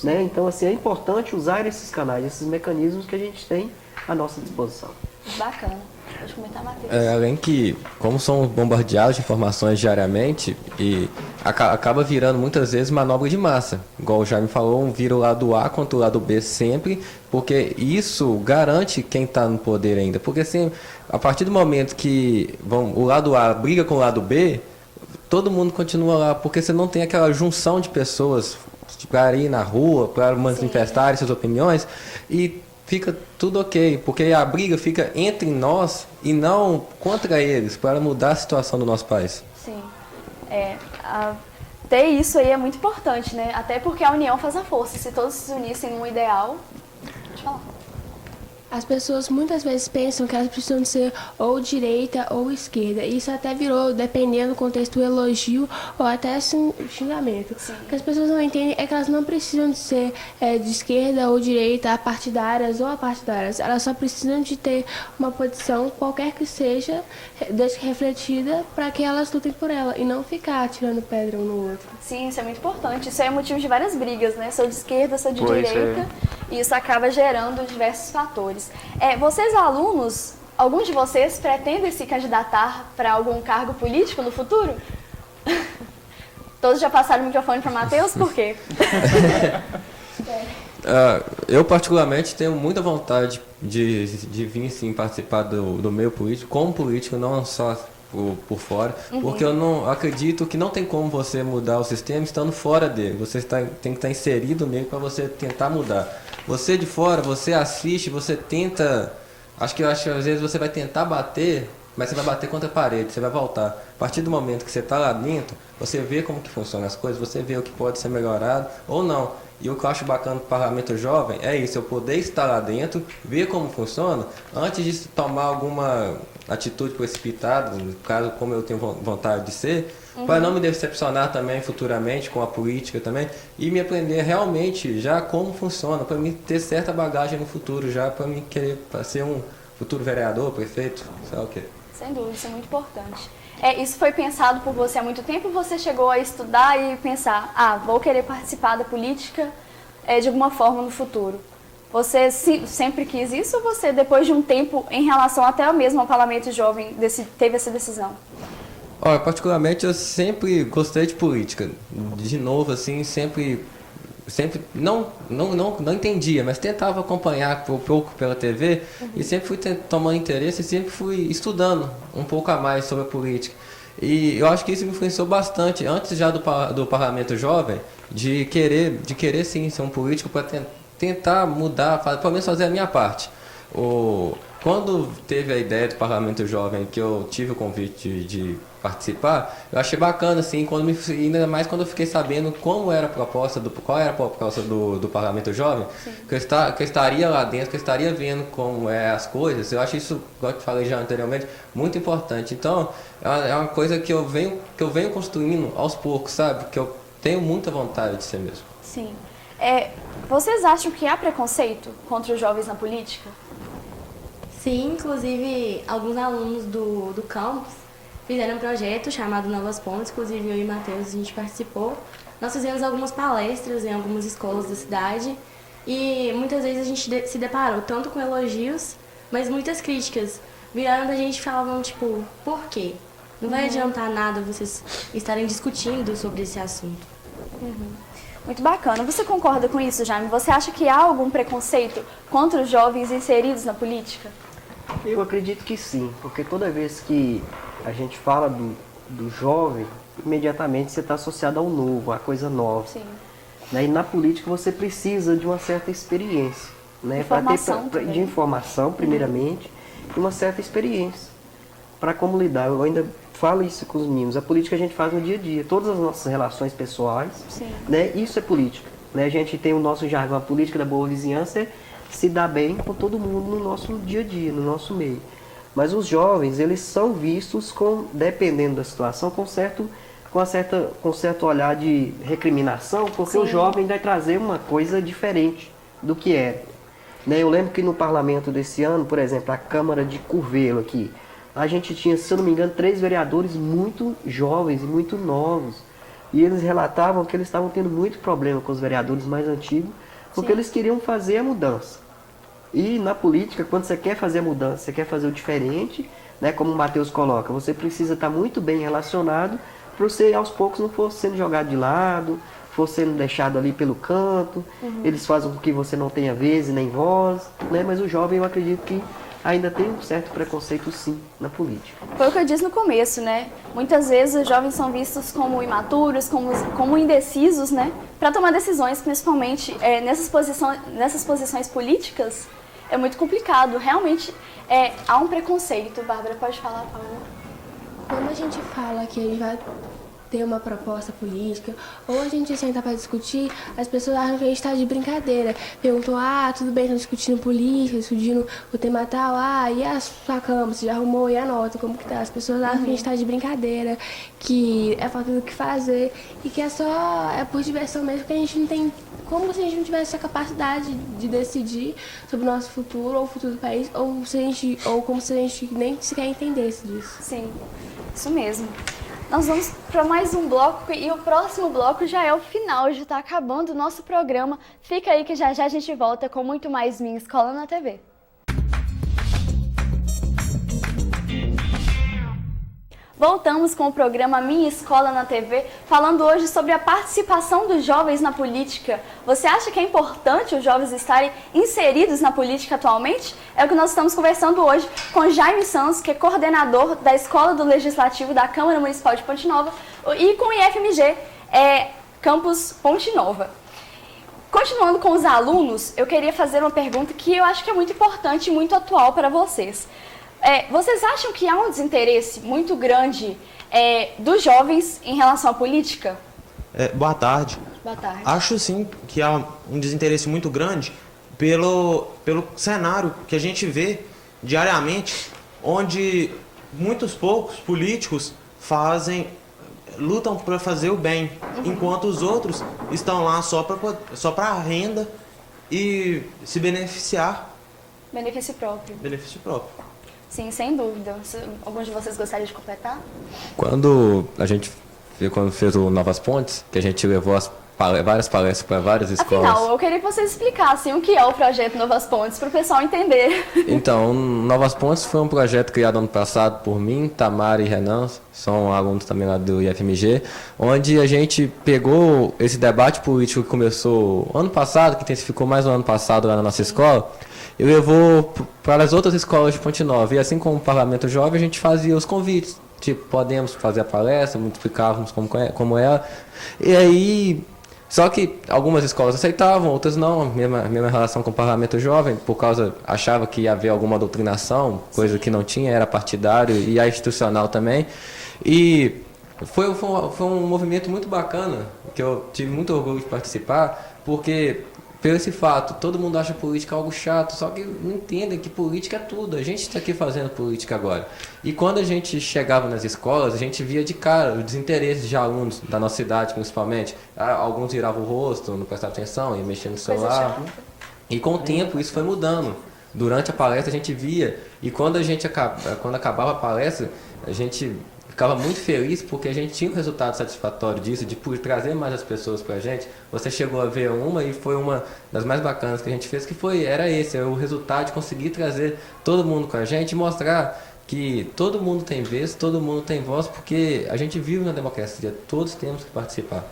Né? Então assim, é importante usar esses canais, esses mecanismos que a gente tem à nossa disposição. Bacana. Pode comentar, Matheus. Além que, como são bombardeados de informações diariamente, e acaba virando muitas vezes manobra de massa. Igual o Jaime falou, vira o lado A contra o lado B sempre, porque isso garante quem está no poder ainda. Porque assim, a partir do momento que o lado A briga com o lado B, todo mundo continua lá, porque você não tem aquela junção de pessoas para ir na rua, para manifestar suas opiniões, e fica tudo ok, porque a briga fica entre nós e não contra eles, para mudar a situação do nosso país. Sim. Ter isso aí é muito importante, né? Até porque a união faz a força. Se todos se unissem num ideal... Pode falar. As pessoas muitas vezes pensam que elas precisam de ser ou direita ou esquerda. Isso até virou, dependendo do contexto, elogio ou até xingamento. Sim. O que as pessoas não entendem é que elas não precisam de ser de esquerda ou direita, apartidárias ou apartidárias. Elas só precisam de ter uma posição, qualquer que seja, desde que refletida, para que elas lutem por ela e não ficar atirando pedra um no outro. Sim, isso é muito importante. Isso é motivo de várias brigas, né? Sou de esquerda, sou de Pois direita. E isso acaba gerando diversos fatores. Vocês, alunos, algum de vocês pretendem se candidatar para algum cargo político no futuro? Todos já passaram o microfone para o Matheus, por quê? Eu particularmente tenho muita vontade de vir sim participar do meio político, como político, não só por fora, porque eu não acredito que não tem como você mudar o sistema estando fora dele. Você tem que estar inserido nele para você tentar mudar. Você de fora, você assiste, você tenta. Acho que às vezes você vai tentar bater, mas você vai bater contra a parede, você vai voltar. A partir do momento que você está lá dentro, você vê como que funcionam as coisas, você vê o que pode ser melhorado ou não. E o que eu acho bacana do Parlamento Jovem é isso, eu poder estar lá dentro, ver como funciona, antes de tomar alguma atitude precipitada, no caso como eu tenho vontade de ser, para não me decepcionar também futuramente com a política também, e me aprender realmente já como funciona, para mim ter certa bagagem no futuro já, para mim querer ser um futuro vereador, prefeito, sei lá o quê. Sem dúvida, isso é muito importante. Isso foi pensado por você há muito tempo, você chegou a estudar e pensar, vou querer participar da política de alguma forma no futuro. Você sempre quis isso ou você, depois de um tempo, em relação até mesmo ao Parlamento Jovem, teve essa decisão? Olha, particularmente eu sempre gostei de política. De novo, assim, sempre não entendia, mas tentava acompanhar um pouco pela TV e sempre fui tomando interesse e sempre fui estudando um pouco a mais sobre a política. E eu acho que isso me influenciou bastante, antes já do Parlamento Jovem, de querer sim ser um político para tentar mudar, pelo menos fazer a minha parte. Quando teve a ideia do Parlamento Jovem, que eu tive o convite de participar, eu achei bacana, assim, ainda mais quando eu fiquei sabendo qual era a proposta do Parlamento Jovem, que eu estaria lá dentro, que eu estaria vendo como as coisas. Eu acho isso, como eu falei já anteriormente, muito importante. Então, é uma coisa que eu venho construindo aos poucos, sabe? Que eu tenho muita vontade de ser mesmo. Sim. Vocês acham que há preconceito contra os jovens na política? Sim, inclusive alguns alunos do campus fizeram um projeto chamado Novas Pontes, inclusive eu e o Matheus, a gente participou. Nós fizemos algumas palestras em algumas escolas da cidade E muitas vezes a gente se deparou tanto com elogios, mas muitas críticas. Virando, a gente falavam, tipo, por quê? Não vai adiantar nada vocês estarem discutindo sobre esse assunto. Muito bacana. Você concorda com isso, Jaime? Você acha que há algum preconceito contra os jovens inseridos na política? Eu acredito que sim, porque toda vez que a gente fala do jovem, imediatamente você está associado ao novo, à coisa nova. Sim. Né? E na política você precisa de uma certa experiência. Né? De informação, primeiramente, e uma certa experiência para como lidar. Eu ainda falo isso com os meninos. A política a gente faz no dia a dia. Todas as nossas relações pessoais, né? Isso é política. Né? A gente tem o nosso jargão, a política da boa vizinhança é se dar bem com todo mundo no nosso dia a dia, no nosso meio. Mas os jovens, eles são vistos, dependendo da situação, com certo olhar de recriminação, porque o jovem vai trazer uma coisa diferente do que é. Né? Eu lembro que no parlamento desse ano, por exemplo, a Câmara de Curvelo aqui, a gente tinha, se eu não me engano, 3 vereadores muito jovens e muito novos. E eles relatavam que eles estavam tendo muito problema com os vereadores mais antigos, porque eles queriam fazer a mudança. E na política, quando você quer fazer a mudança, você quer fazer o diferente, né, como o Matheus coloca, você precisa estar muito bem relacionado para você, aos poucos, não for sendo jogado de lado, for sendo deixado ali pelo canto. Eles fazem com que você não tenha vez e nem voz, né, mas o jovem, eu acredito que ainda tem um certo preconceito, sim, na política. Foi o que eu disse no começo, né? Muitas vezes os jovens são vistos como imaturos, como indecisos, né? Para tomar decisões, principalmente nessas posições políticas, é muito complicado. Realmente há um preconceito. Bárbara, pode falar, por favor? Quando a gente fala que a gente vai ter uma proposta política, ou a gente senta para discutir, as pessoas acham que a gente está de brincadeira. Perguntam, tudo bem, estão discutindo política, discutindo o tema tal, e a sua cama, você já arrumou, e a nota, como que tá? As pessoas acham que a gente está de brincadeira, que é falta do que fazer, e que é por diversão mesmo, que a gente não tem, como se a gente não tivesse a capacidade de decidir sobre o nosso futuro, ou o futuro do país, ou como se a gente nem sequer entendesse disso. Sim, isso mesmo. Nós vamos para mais um bloco e o próximo bloco já é o final, já está acabando o nosso programa. Fica aí que já já a gente volta com muito mais Minha Escola na TV. Voltamos com o programa Minha Escola na TV, falando hoje sobre a participação dos jovens na política. Você acha que é importante os jovens estarem inseridos na política atualmente? É o que nós estamos conversando hoje com Jaime Santos, que é coordenador da Escola do Legislativo da Câmara Municipal de Ponte Nova, e com o IFMG, Campus Ponte Nova. Continuando com os alunos, eu queria fazer uma pergunta que eu acho que é muito importante e muito atual para vocês. Vocês acham que há um desinteresse muito grande dos jovens em relação à política? Boa tarde. Boa tarde. Acho sim que há um desinteresse muito grande pelo cenário que a gente vê diariamente, onde muitos poucos políticos lutam para fazer o bem, enquanto os outros estão lá só para renda e se beneficiar. Benefício próprio. Benefício próprio. Sim, sem dúvida. Alguns de vocês gostariam de completar? Quando fez o Novas Pontes, que a gente levou várias palestras para várias escolas. Afinal, eu queria que vocês explicassem o que é o projeto Novas Pontes, para o pessoal entender. Então, Novas Pontes foi um projeto criado ano passado por mim, Tamara e Renan, são alunos também lá do IFMG, onde a gente pegou esse debate político que começou ano passado, que intensificou mais no ano passado lá na nossa escola, e levou para as outras escolas de Ponte Nova. E assim como o Parlamento Jovem, a gente fazia os convites. Tipo, podemos fazer a palestra, multiplicávamos como ela. E aí, só que algumas escolas aceitavam, outras não. A mesma relação com o Parlamento Jovem, achava que ia haver alguma doutrinação, coisa que não tinha, era partidário e a institucional também. E foi um movimento muito bacana, que eu tive muito orgulho de participar, porque pelo esse fato, todo mundo acha política algo chato, só que não entendem que política é tudo. A gente está aqui fazendo política agora. E quando a gente chegava nas escolas, a gente via de cara o desinteresse de alunos da nossa cidade, principalmente. Alguns viravam o rosto, não prestavam atenção, iam mexendo no celular. E com o tempo isso foi mudando. Durante a palestra a gente via, e quando acabava a palestra, a gente ficava muito feliz porque a gente tinha um resultado satisfatório disso, de por trazer mais as pessoas pra gente. Você chegou a ver uma e foi uma das mais bacanas que a gente fez, era o resultado de conseguir trazer todo mundo com a gente e mostrar que todo mundo tem vez, todo mundo tem voz, porque a gente vive na democracia, todos temos que participar.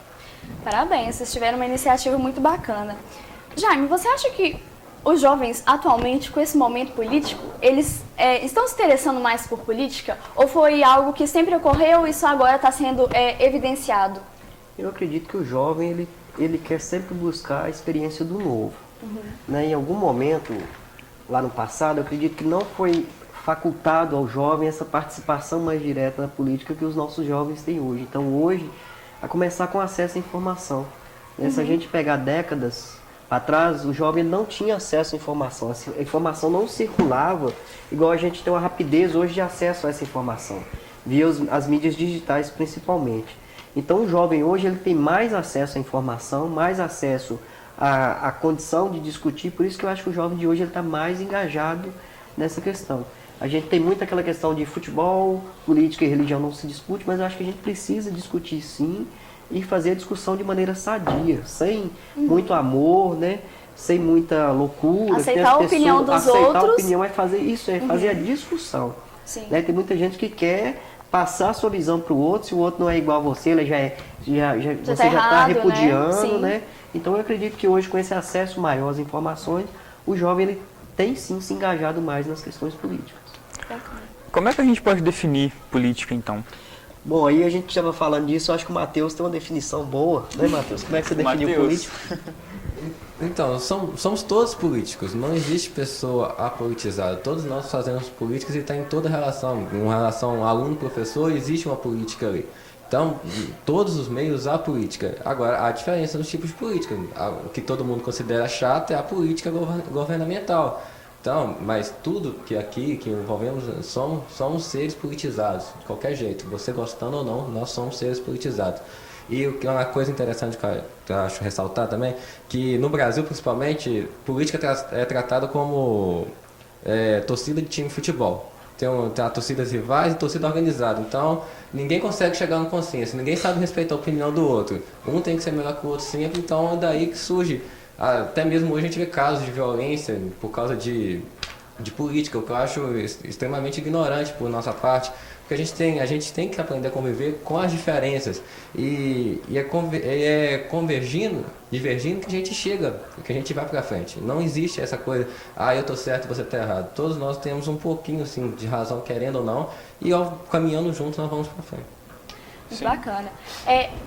Parabéns, vocês tiveram uma iniciativa muito bacana. Jaime, você acha que os jovens atualmente, com esse momento político, eles estão se interessando mais por política? Ou foi algo que sempre ocorreu e só agora está sendo evidenciado? Eu acredito que o jovem, ele quer sempre buscar a experiência do novo. Né? Em algum momento, lá no passado, eu acredito que não foi facultado ao jovem essa participação mais direta na política que os nossos jovens têm hoje. Então hoje, a começar com acesso à informação. Né? Se a gente pegar décadas atrás, o jovem não tinha acesso à informação. A informação não circulava igual a gente tem uma rapidez hoje de acesso a essa informação, via as mídias digitais principalmente. Então o jovem hoje ele tem mais acesso à informação, mais acesso à condição de discutir, por isso que eu acho que o jovem de hoje está mais engajado nessa questão. A gente tem muito aquela questão de futebol, política e religião não se discute, mas eu acho que a gente precisa discutir sim e fazer a discussão de maneira sadia, sem muito amor, né? Sem muita loucura. Aceitar a opinião dos outros. Aceitar a opinião é fazer isso, é fazer a discussão. Sim. Né? Tem muita gente que quer passar a sua visão para o outro, se o outro não é igual a você, ele você já está repudiando, né? Então eu acredito que hoje com esse acesso maior às informações, o jovem ele tem sim se engajado mais nas questões políticas. Como é que a gente pode definir política, então? Bom, aí a gente estava falando disso, eu acho que o Matheus tem uma definição boa, né, Matheus? Como é que você definiu político? Então, somos todos políticos, não existe pessoa apolitizada. Todos nós fazemos políticas e está em toda relação. Em relação aluno-professor, existe uma política ali. Então, todos os meios há política. Agora, há diferença nos tipos de política. O que todo mundo considera chato é a política governamental. Então, mas tudo que aqui, que envolvemos, somos seres politizados, de qualquer jeito. Você gostando ou não, nós somos seres politizados. E o que é uma coisa interessante que eu acho ressaltar também, que no Brasil, principalmente, política é tratada como torcida de time de futebol. Tem torcidas rivais e torcida organizada. Então, ninguém consegue chegar no consenso, ninguém sabe respeitar a opinião do outro. Um tem que ser melhor que o outro sempre, então é daí que surge. Até mesmo hoje a gente vê casos de violência por causa de política, o que eu acho extremamente ignorante por nossa parte, porque a gente tem que aprender a conviver com as diferenças e divergindo que a gente chega, que a gente vai pra frente. Não existe essa coisa, eu tô certo, você tá errado. Todos nós temos um pouquinho assim, de razão, querendo ou não, e caminhando juntos nós vamos pra frente. Muito bacana.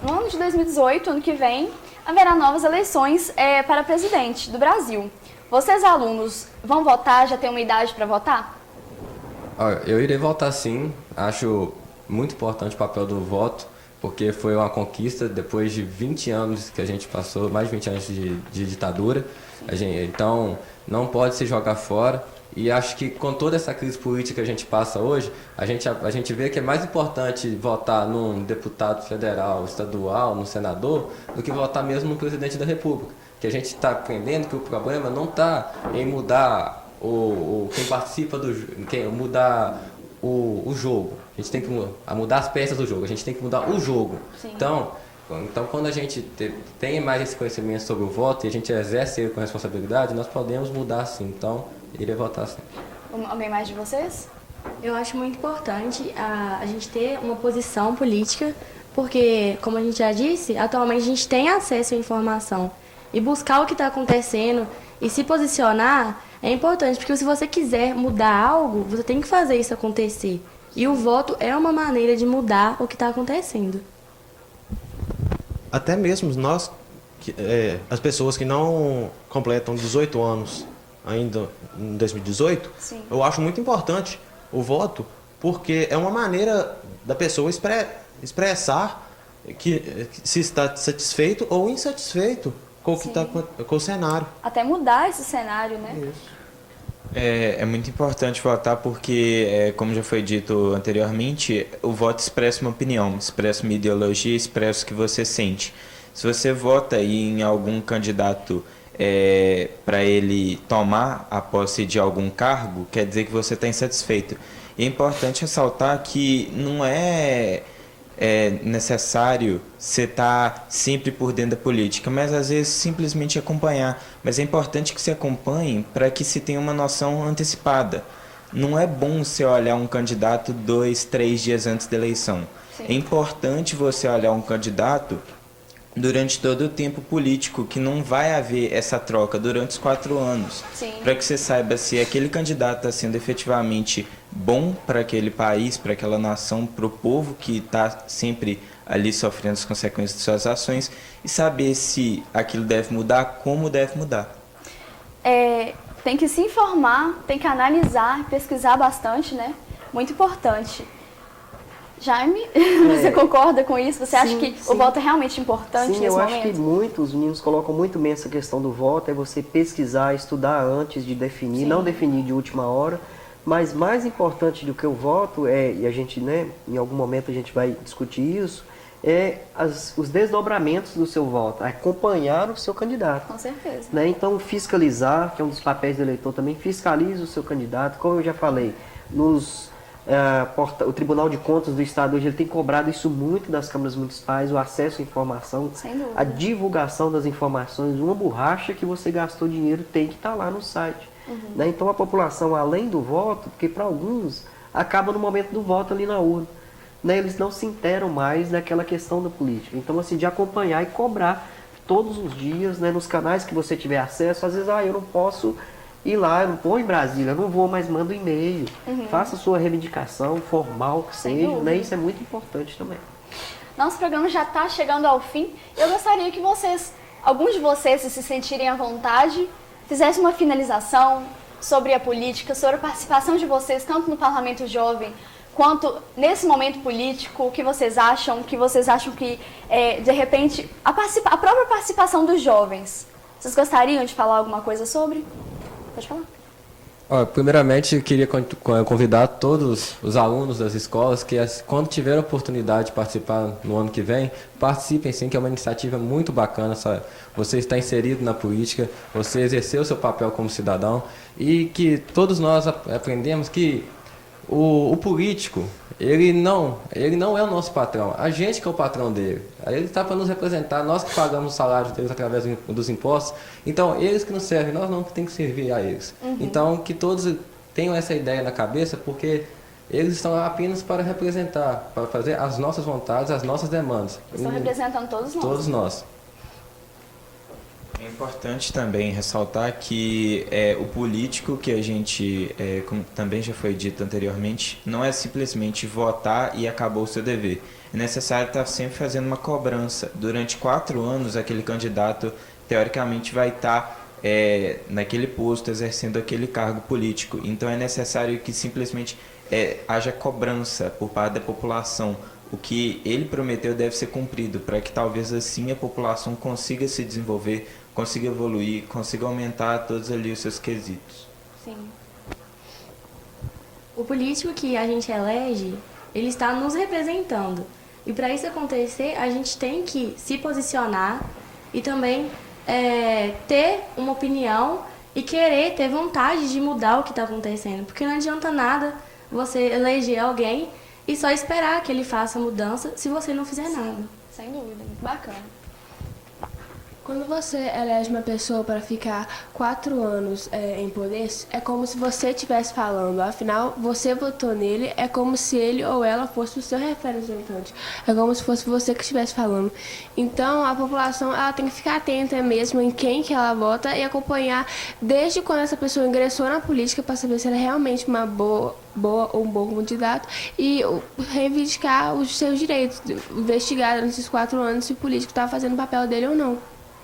No ano de 2018, ano que vem, haverá novas eleições para presidente do Brasil. Vocês, alunos, vão votar? Já têm uma idade para votar? Eu irei votar sim. Acho muito importante o papel do voto, porque foi uma conquista depois de 20 anos que a gente passou, mais de 20 anos de ditadura. Então, não pode se jogar fora. E acho que com toda essa crise política que a gente passa hoje, a gente vê que é mais importante votar num deputado federal, estadual, no senador, do que votar mesmo no presidente da República. Que a gente está aprendendo que o problema não está em mudar quem participa mudar o jogo. A gente tem que mudar as peças do jogo, a gente tem que mudar o jogo. Então, quando a gente tem mais esse conhecimento sobre o voto e a gente exerce ele com responsabilidade, nós podemos mudar sim. Então, iria votar sim. Alguém mais de vocês? Eu acho muito importante a gente ter uma posição política, porque, como a gente já disse, atualmente a gente tem acesso à informação. E buscar o que está acontecendo e se posicionar é importante, porque se você quiser mudar algo, você tem que fazer isso acontecer. E o voto é uma maneira de mudar o que está acontecendo. Até mesmo nós, as pessoas que não completam 18 anos ainda em 2018, Sim. Eu acho muito importante o voto, porque é uma maneira da pessoa expressar que se está satisfeito ou insatisfeito com o que está com o cenário. Até mudar esse cenário, né? Isso. É muito importante votar porque, como já foi dito anteriormente, o voto expressa uma opinião, expressa uma ideologia, expressa o que você sente. Se você vota em algum candidato para ele tomar a posse de algum cargo, quer dizer que você está insatisfeito. E é importante ressaltar que não é necessário você estar sempre por dentro da política, mas às vezes simplesmente acompanhar. Mas é importante que você acompanhe para que se tenha uma noção antecipada. Não é bom você olhar um candidato 2, 3 dias antes da eleição. Sim. É importante você olhar um candidato durante todo o tempo político, que não vai haver essa troca durante os 4 anos. Para que você saiba se aquele candidato está sendo efetivamente bom para aquele país, para aquela nação, para o povo que está sempre ali sofrendo as consequências de suas ações, e saber se aquilo deve mudar, como deve mudar. Tem que se informar, tem que analisar, pesquisar bastante, né? Muito importante. Jaime, você concorda com isso? Você acha que o voto é realmente importante nesse momento? Sim, eu acho que os meninos colocam muito bem essa questão do voto, é você pesquisar, estudar antes de definir, não definir de última hora, mas mais importante do que o voto, e a gente, né, em algum momento a gente vai discutir isso, os desdobramentos do seu voto, acompanhar o seu candidato. Com certeza. Né? Então, fiscalizar, que é um dos papéis do eleitor também, fiscaliza o seu candidato, como eu já falei, o Tribunal de Contas do Estado hoje ele tem cobrado isso muito das câmaras municipais, o acesso à informação, a divulgação das informações, uma borracha que você gastou dinheiro tem que estar lá no site. Né? Então a população, além do voto, porque para alguns acaba no momento do voto ali na urna, né? Eles não se interam mais naquela questão da política. Então assim, de acompanhar e cobrar todos os dias, né, nos canais que você tiver acesso, às vezes eu não posso ir lá, eu não vou em Brasília, eu não vou, mas manda um e-mail, faça a sua reivindicação formal que seja, né? Isso é muito importante também. Nosso programa já está chegando ao fim. Eu gostaria que alguns de vocês, se sentirem à vontade, fizessem uma finalização sobre a política, sobre a participação de vocês, tanto no Parlamento Jovem, quanto nesse momento político, o que vocês acham que, de repente, a própria participação dos jovens. Vocês gostariam de falar alguma coisa sobre? Pode falar. Primeiramente, eu queria convidar todos os alunos das escolas que, quando tiverem a oportunidade de participar no ano que vem, participem sim, que é uma iniciativa muito bacana. Sabe? Você está inserido na política, você exerceu o seu papel como cidadão e que todos nós aprendemos que o político, ele não é o nosso patrão, a gente que é o patrão dele. Ele está para nos representar, nós que pagamos o salário deles através dos impostos, então eles que nos servem, nós não temos que servir a eles. Então que todos tenham essa ideia na cabeça, porque eles estão apenas para representar, para fazer as nossas vontades, as nossas demandas. Estão representando todos nós. Todos nós. É importante também ressaltar que o político que a gente, como também já foi dito anteriormente, não é simplesmente votar e acabou o seu dever. É necessário estar sempre fazendo uma cobrança. Durante 4 anos, aquele candidato, teoricamente, vai estar naquele posto, exercendo aquele cargo político. Então, é necessário que simplesmente haja cobrança por parte da população. O que ele prometeu deve ser cumprido, para que talvez assim a população consiga se desenvolver, consiga evoluir, consiga aumentar todos ali os seus quesitos. Sim. O político que a gente elege, ele está nos representando. E para isso acontecer, a gente tem que se posicionar e também ter uma opinião e querer ter vontade de mudar o que está acontecendo. Porque não adianta nada você eleger alguém e só esperar que ele faça mudança se você não fizer nada. Sem dúvida, muito bacana. Quando você elege uma pessoa para ficar 4 anos em poder, é como se você estivesse falando. Afinal, você votou nele, é como se ele ou ela fosse o seu representante. É como se fosse você que estivesse falando. Então, a população ela tem que ficar atenta mesmo em quem que ela vota e acompanhar desde quando essa pessoa ingressou na política para saber se ela é realmente uma boa ou um bom candidato e reivindicar os seus direitos, investigar nesses 4 anos se o político está fazendo o papel dele ou não.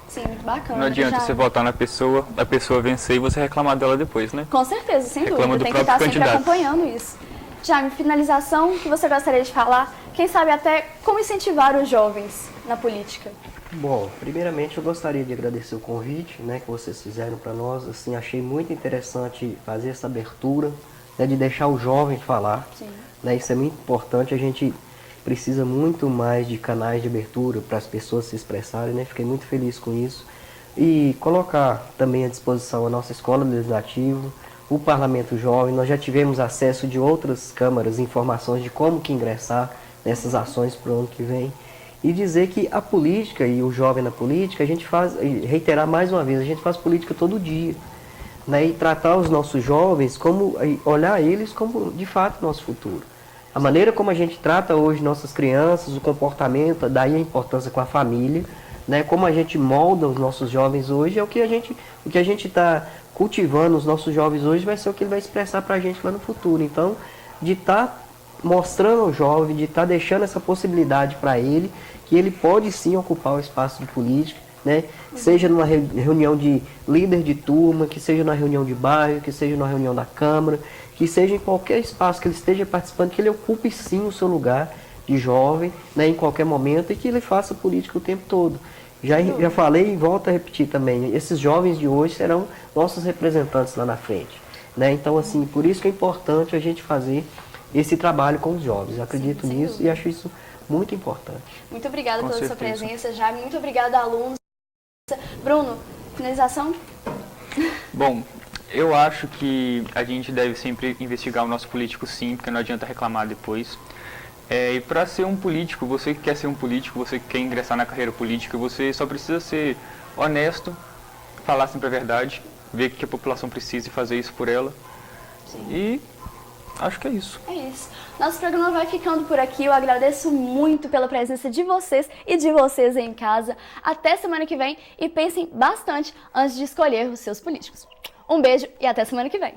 Sim, muito bacana. Não adianta você votar na pessoa, a pessoa vencer e você reclamar dela depois, né? Com certeza, sem Reclama dúvida. do Tem que estar próprio sempre candidato. acompanhando isso. Jaime, finalização, o que você gostaria de falar? Quem sabe até como incentivar os jovens na política? Bom, primeiramente eu gostaria de agradecer o convite, né, que vocês fizeram para nós. Assim, achei muito interessante fazer essa abertura, né, de deixar o jovem falar. Sim. Né, isso é muito importante. A gente precisa muito mais de canais de abertura para as pessoas se expressarem, né? Fiquei muito feliz com isso. E colocar também à disposição a nossa Escola Legislativa, o Parlamento Jovem, nós já tivemos acesso de outras câmaras, informações de como que ingressar nessas ações para o ano que vem. E dizer que a política e o jovem na política, a gente faz, reiterar mais uma vez, a gente faz política todo dia. Né? E tratar os nossos jovens, como olhar eles como de fato nosso futuro. A maneira como a gente trata hoje nossas crianças, o comportamento, daí a importância com a família, né? Como a gente molda os nossos jovens hoje, é o que a gente está cultivando os nossos jovens hoje vai ser o que ele vai expressar para a gente lá no futuro. Então, de estar mostrando ao jovem, de estar deixando essa possibilidade para ele, que ele pode sim ocupar o espaço de política, né? Seja numa reunião de líder de turma, que seja na reunião de bairro, que seja na reunião da Câmara, que seja em qualquer espaço que ele esteja participando, que ele ocupe sim o seu lugar de jovem, né, em qualquer momento, e que ele faça política o tempo todo. Já falei e volto a repetir também, esses jovens de hoje serão nossos representantes lá na frente. Né? Então, assim, por isso que é importante a gente fazer esse trabalho com os jovens. Eu acredito nisso e acho isso muito importante. Muito obrigada Com pela sua certeza. presença, Jaime. Muito obrigada, alunos. Bruno, finalização? Bom, eu acho que a gente deve sempre investigar o nosso político sim, porque não adianta reclamar depois. E para ser um político, você que quer ser um político, você que quer ingressar na carreira política, você só precisa ser honesto, falar sempre a verdade, ver o que a população precisa e fazer isso por ela. Sim. E acho que é isso. É isso. Nosso programa vai ficando por aqui. Eu agradeço muito pela presença de vocês e de vocês em casa. Até semana que vem e pensem bastante antes de escolher os seus políticos. Um beijo e até semana que vem.